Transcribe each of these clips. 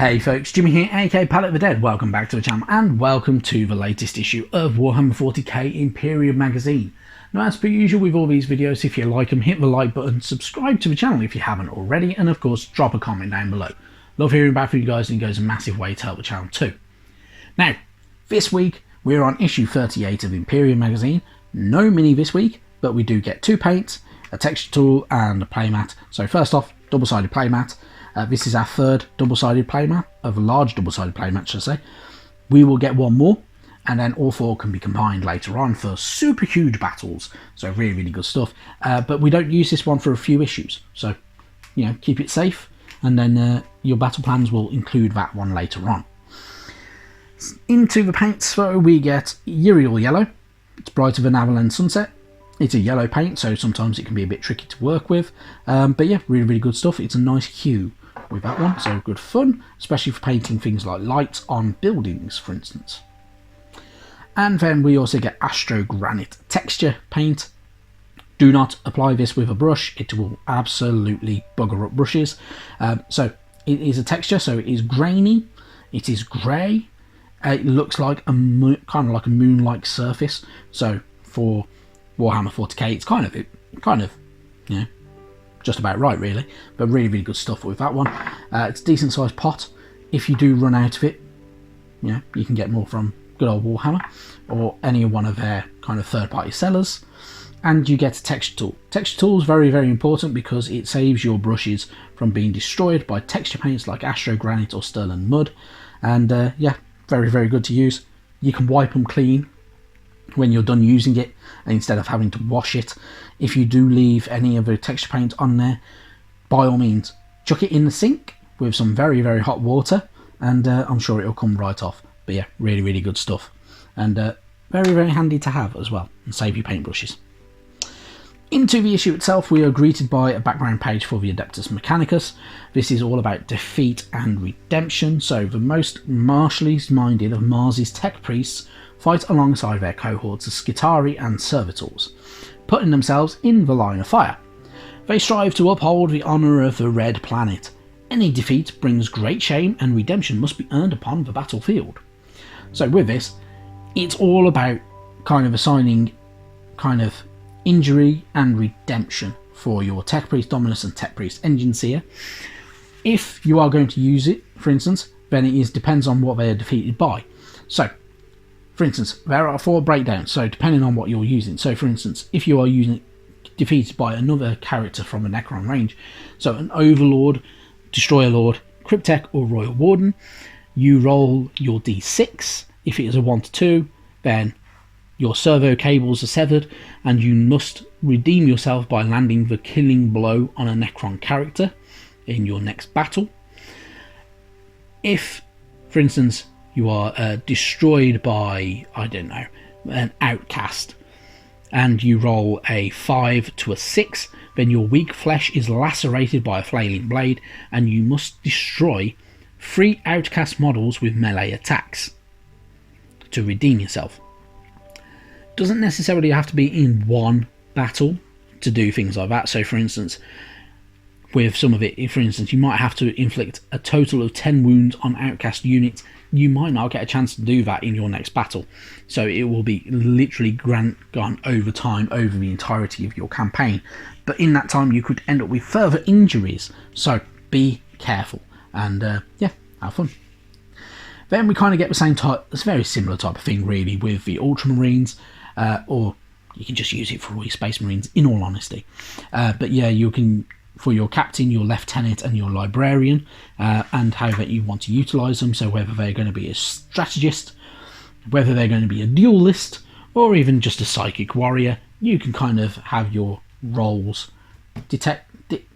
Hey folks, Jimmy here, aka Palette of the Dead. Welcome back to the channel and welcome to the latest issue of Warhammer 40k Imperium magazine. Now, as per usual with all these videos, if you like them, hit the like button, subscribe to the channel if you haven't already, and of course drop a comment down below. Love hearing back from you guys, and it goes a massive way to help the channel too. Now, this week we're on issue 38 of Imperium magazine. No mini this week, but we do get 2 paints, a texture tool and a playmat. So first off, double-sided playmat. This is our third double-sided playmat, of a large double-sided playmat, should I say. We will get one more, and then all 4 can be combined later on for super huge battles. So really, really good stuff. But we don't use this one for a few issues. So, you know, keep it safe, and then your battle plans will include that one later on. Into the paints, so we get Imperial yellow. It's brighter than Avalanche Sunset. It's a yellow paint, so sometimes it can be a bit tricky to work with. But yeah, really, really good stuff. It's a nice hue with that one, so good fun, especially for painting things like lights on buildings, for instance. And then we also get Astro Granite texture paint. Do not apply this with a brush, it will absolutely bugger up brushes. So it is a texture, so it is grainy, it is grey, it looks like a kind of like a moon-like surface. So for Warhammer 40k, it's kind of, you know, just about right really, but really, really good stuff with that one. It's a decent sized pot. If you do run out of it, you know, you can get more from good old Warhammer or any one of their kind of third-party sellers. And you get a texture tool. Texture tool is very, very important because it saves your brushes from being destroyed by texture paints like Astro Granite or Sterling Mud. And yeah, very, very good to use. You can wipe them clean when you're done using it, instead of having to wash it. If you do leave any of the texture paint on there, by all means chuck it in the sink with some very, very hot water, and I'm sure it'll come right off. But yeah, really, really good stuff, and very, very handy to have as well, and save you paintbrushes. Into the issue itself, we are greeted by a background page for the Adeptus Mechanicus. This is all about defeat and redemption. So the most martially minded of Mars's tech priests fight alongside their cohorts of Skitarii and Servitors, putting themselves in the line of fire. They strive to uphold the honour of the Red Planet. Any defeat brings great shame, and redemption must be earned upon the battlefield. So with this, it's all about kind of assigning kind of injury and redemption for your Tech Priest Dominus and Tech Priest Engine Seer. If you are going to use it, for instance, then it depends on what they are defeated by. So, for instance, there are 4 breakdowns, so depending on what you're using. So for instance, if you are defeated by another character from a Necron range, so an Overlord, Destroyer Lord, Cryptek or Royal Warden, you roll your d6. If it is a 1 to 2, then your servo cables are severed, and you must redeem yourself by landing the killing blow on a Necron character in your next battle. If, for instance, you are destroyed by, I don't know, an outcast, and you roll a 5 to a 6, then your weak flesh is lacerated by a flailing blade, and you must destroy 3 outcast models with melee attacks to redeem yourself. Doesn't necessarily have to be in one battle to do things like that. So for instance, with some of it, for instance, you might have to inflict a total of 10 wounds on outcast units. You might not get a chance to do that in your next battle, so it will be literally gone over time, over the entirety of your campaign. But in that time you could end up with further injuries, so be careful, and yeah, have fun. Then we kind of get the same type, it's a very similar type of thing really with the Ultramarines, or you can just use it for all your Space Marines, in all honesty. But yeah, you can, for your captain, your lieutenant and your librarian, and however you want to utilise them, so whether they're going to be a strategist, whether they're going to be a duelist, or even just a psychic warrior, you can kind of have your roles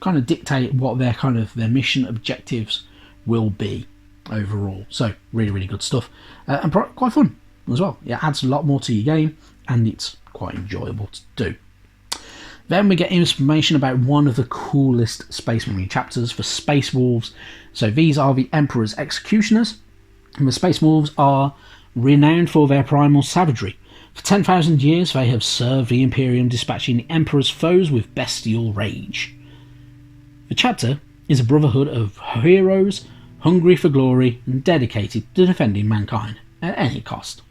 kind of dictate what their mission objectives will be overall. So really, really good stuff, and quite fun as well. It adds a lot more to your game, and it's quite enjoyable to do. Then we get information about one of the coolest Space Marine chapters for Space Wolves. So these are the Emperor's Executioners, and the Space Wolves are renowned for their primal savagery. For 10,000 years they have served the Imperium, dispatching the Emperor's foes with bestial rage. The chapter is a brotherhood of heroes hungry for glory and dedicated to defending mankind at any cost.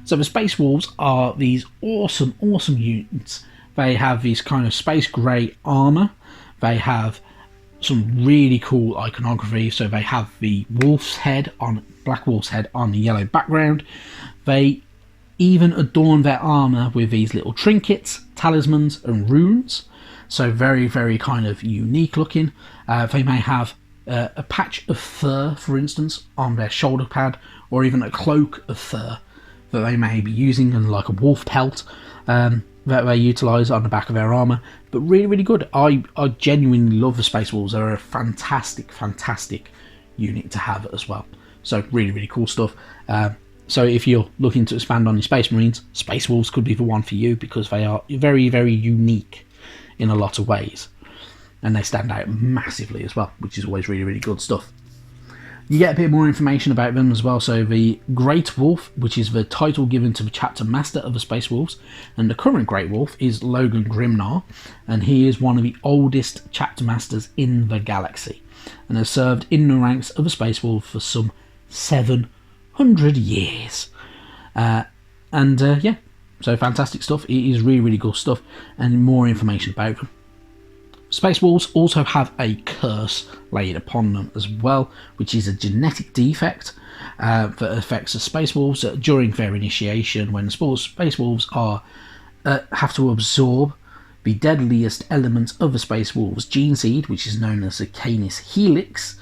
So the Space Wolves are these awesome units. They have this kind of space grey armour. They have some really cool iconography. So they have the black wolf's head on the yellow background. They even adorn their armour with these little trinkets, talismans and runes. So very, very kind of unique looking. They may have a patch of fur, for instance, on their shoulder pad, or even a cloak of fur that they may be using, and like a wolf pelt that they utilise on the back of their armour. But really, really good. I genuinely love the Space Wolves. They're a fantastic unit to have as well. So really, really cool stuff. So if you're looking to expand on your Space Marines, Space Wolves could be the one for you, because they are very, very unique in a lot of ways. And they stand out massively as well, which is always really, really good stuff. You get a bit more information about them as well. So the Great Wolf, which is the title given to the chapter master of the Space Wolves, and the current Great Wolf is Logan Grimnar, and he is one of the oldest chapter masters in the galaxy, and has served in the ranks of the Space Wolf for some 700 years. Yeah, so fantastic stuff. It is really, really good stuff, and more information about them. Space Wolves also have a curse laid upon them as well, which is a genetic defect that affects the Space Wolves during their initiation, when the Space Wolves have to absorb the deadliest element of the Space Wolves gene seed, which is known as the Canis Helix.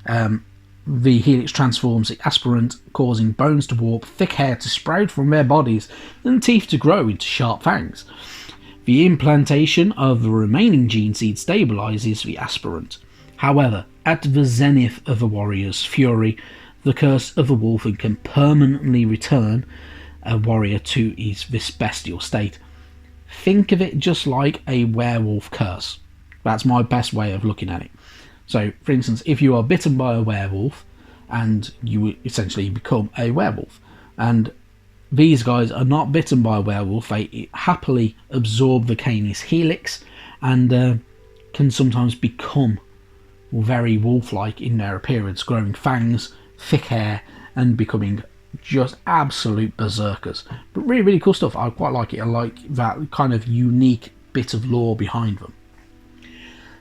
The helix transforms the aspirant, causing bones to warp, thick hair to sprout from their bodies, and teeth to grow into sharp fangs. The implantation of the remaining gene seed stabilises the aspirant. However, at the zenith of a warrior's fury, the curse of the wolf can permanently return a warrior to this bestial state. Think of it just like a werewolf curse. That's my best way of looking at it. So, for instance, if you are bitten by a werewolf, and you essentially become a werewolf, and these guys are not bitten by a werewolf, they happily absorb the Canis Helix, and can sometimes become very wolf-like in their appearance, growing fangs, thick hair, and becoming just absolute berserkers. But really, really cool stuff. I quite like it. I like that kind of unique bit of lore behind them.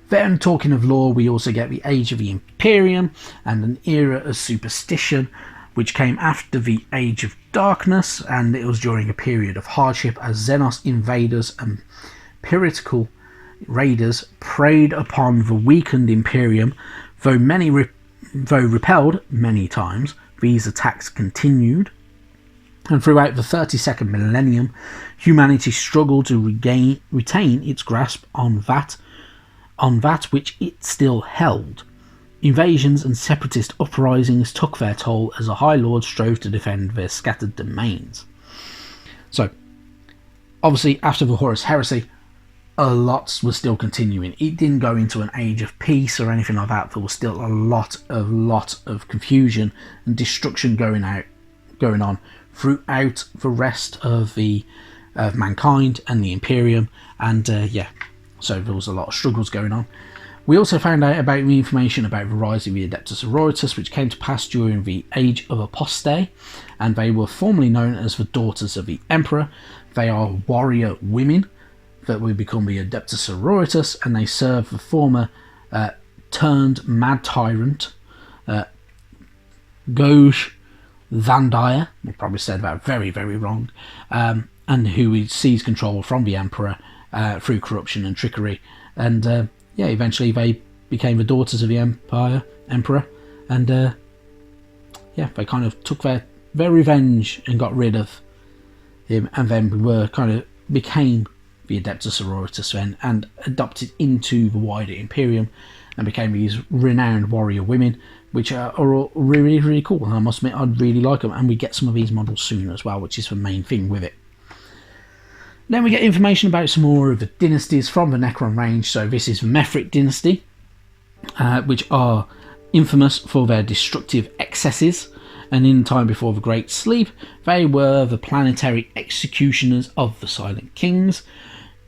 Then, talking of lore, we also get the Age of the Imperium and an era of superstition, which came after the Age of Darkness, and it was during a period of hardship as Xenos invaders and piratical raiders preyed upon the weakened Imperium. Though repelled many times, these attacks continued, and throughout the 32nd millennium, humanity struggled to retain its grasp on that which it still held. Invasions and separatist uprisings took their toll as the High Lords strove to defend their scattered domains. So, obviously, after the Horus Heresy, a lot was still continuing. It didn't go into an age of peace or anything like that. There was still a lot of confusion and destruction going on throughout the rest of mankind and the Imperium, and so there was a lot of struggles going on. We also found out about the information about the rise of the Adeptus Sororitas, which came to pass during the Age of Apostate, and they were formerly known as the Daughters of the Emperor. They are warrior women that would become the Adeptus Sororitas, and they serve the former turned mad tyrant Goj Vandaya, I probably said that very, very wrong, and who seized control from the Emperor through corruption and trickery, and eventually they became the Daughters of the Emperor, and they kind of took their revenge and got rid of him, and then became the Adeptus Sororitas then, and adopted into the wider Imperium, and became these renowned warrior women, which are all really, really cool. And I must admit, I really like them, and we get some of these models soon as well, which is the main thing with it. Then we get information about some more of the dynasties from the Necron range. So this is the Mefrit dynasty, which are infamous for their destructive excesses, and in time before the Great Sleep, they were the planetary executioners of the Silent Kings,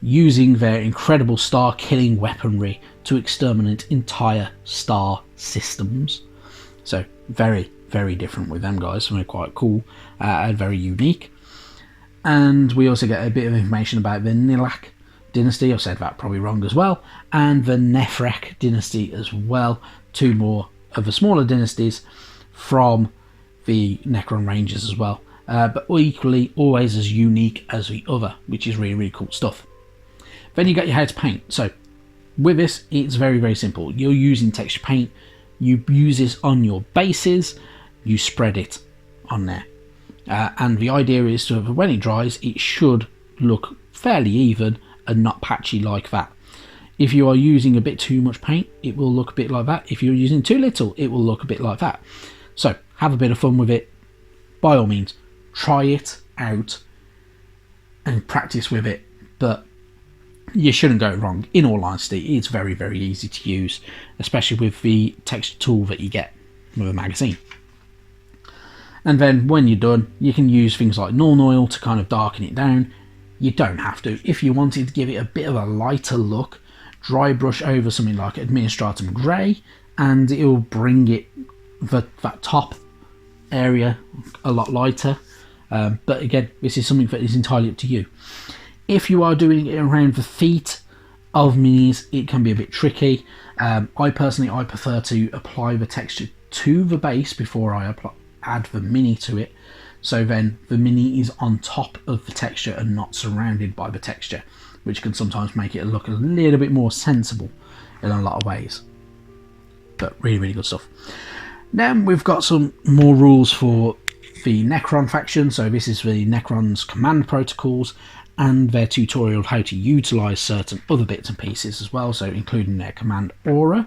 using their incredible star-killing weaponry to exterminate entire star systems. So very, very different with them guys. Something quite cool and very unique. And we also get a bit of information about the Nilak dynasty. I've said that probably wrong as well. And the Nefrek dynasty as well. Two more of the smaller dynasties from the Necron ranges as well. But equally always as unique as the other, which is really, really cool stuff. Then you got your how to paint. So with this, it's very, very simple. You're using texture paint. You use this on your bases. You spread it on there. And the idea is to, when it dries, it should look fairly even and not patchy like that. If you are using a bit too much paint, it will look a bit like that. If you're using too little, it will look a bit like that. So have a bit of fun with it. By all means, try it out and practice with it. But you shouldn't go wrong. In all honesty, it's very, very easy to use, especially with the texture tool that you get with a magazine. And then when you're done, you can use things like Nuln Oil to kind of darken it down. You don't have to. If you wanted to give it a bit of a lighter look, dry brush over something like Administratum Grey, and it will bring it that top area a lot lighter. But again, this is something that is entirely up to you. If you are doing it around the feet of minis, it can be a bit tricky. I personally prefer to apply the texture to the base before I add the mini to it, so then the mini is on top of the texture and not surrounded by the texture, which can sometimes make it look a little bit more sensible in a lot of ways. But really, really good stuff. Then we've got some more rules for the Necron faction. So this is the Necron's command protocols and their tutorial of how to utilize certain other bits and pieces as well, so including their command aura.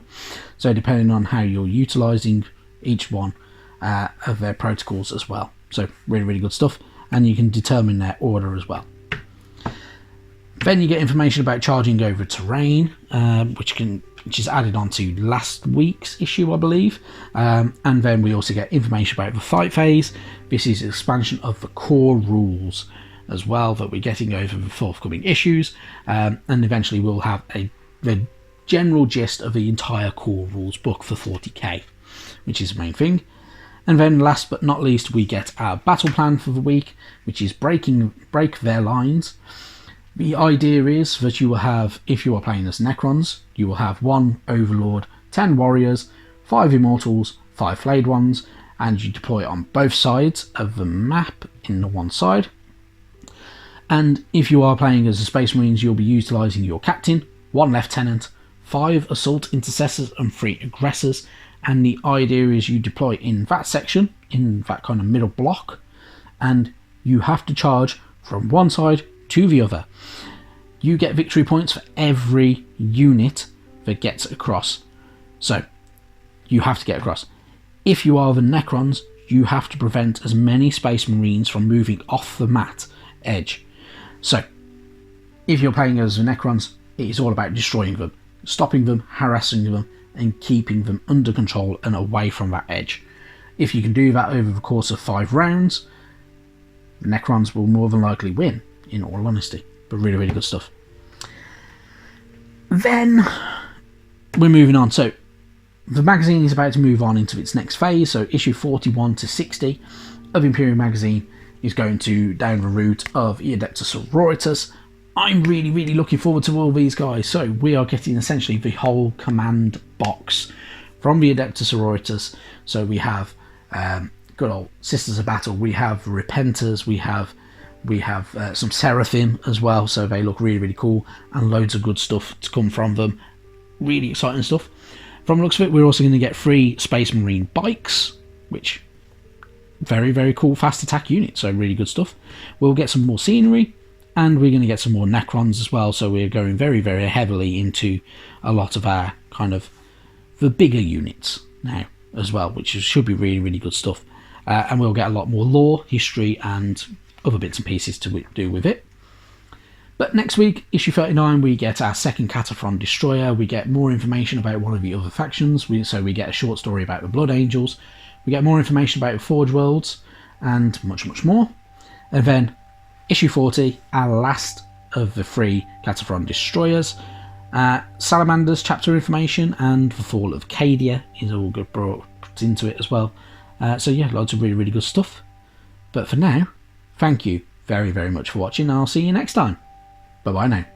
So depending on how you're utilizing each one of their protocols as well. So really, really good stuff, and you can determine their order as well. Then you get information about charging over terrain, which is added onto last week's issue, I believe. And then we also get information about the fight phase. This is expansion of the core rules as well that we're getting over the forthcoming issues, and eventually we'll have the general gist of the entire core rules book for 40k, which is the main thing. And then last but not least, we get our battle plan for the week, which is break their lines. The idea is that you will have, if you are playing as Necrons, you will have 1 Overlord, 10 Warriors, 5 Immortals, 5 Flayed Ones, and you deploy it on both sides of the map in the one side. And if you are playing as the Space Marines, you'll be utilising your Captain, 1 Lieutenant, 5 Assault Intercessors and 3 Aggressors. And the idea is you deploy in that section, in that kind of middle block, and you have to charge from one side to the other. You get victory points for every unit that gets across. So you have to get across. If you are the Necrons, you have to prevent as many Space Marines from moving off the mat edge. So if you're playing as the Necrons, it is all about destroying them, stopping them, harassing them, and keeping them under control and away from that edge. If you can do that over the course of 5 rounds, the Necrons will more than likely win, in all honesty. But really, really good stuff. Then we're moving on. So the magazine is about to move on into its next phase. So issue 41 to 60 of Imperium magazine is going down the route of Adeptus Sororitas. I'm really, really looking forward to all these guys. So we are getting essentially the whole command box from the Adeptus Sororitas. So we have good old Sisters of Battle. We have Repenters. We have some Seraphim as well. So they look really, really cool, and loads of good stuff to come from them. Really exciting stuff. From the looks of it, we're also going to get 3 Space Marine bikes, which very, very cool fast attack unit. So really good stuff. We'll get some more scenery. And we're going to get some more Necrons as well, so we're going very, very heavily into a lot of our kind of the bigger units now as well, which should be really, really good stuff. And we'll get a lot more lore, history, and other bits and pieces to do with it. But next week, issue 39, we get our second Cataphren Destroyer. We get more information about one of the other factions. So we get a short story about the Blood Angels. We get more information about the Forge Worlds, and much, much more. And then issue 40, our last of the 3 Cataphren Destroyers. Salamanders chapter information and the Fall of Cadia is all good packed into it as well. So yeah, loads of really good stuff. But for now, thank you very much for watching, and I'll see you next time. Bye bye now.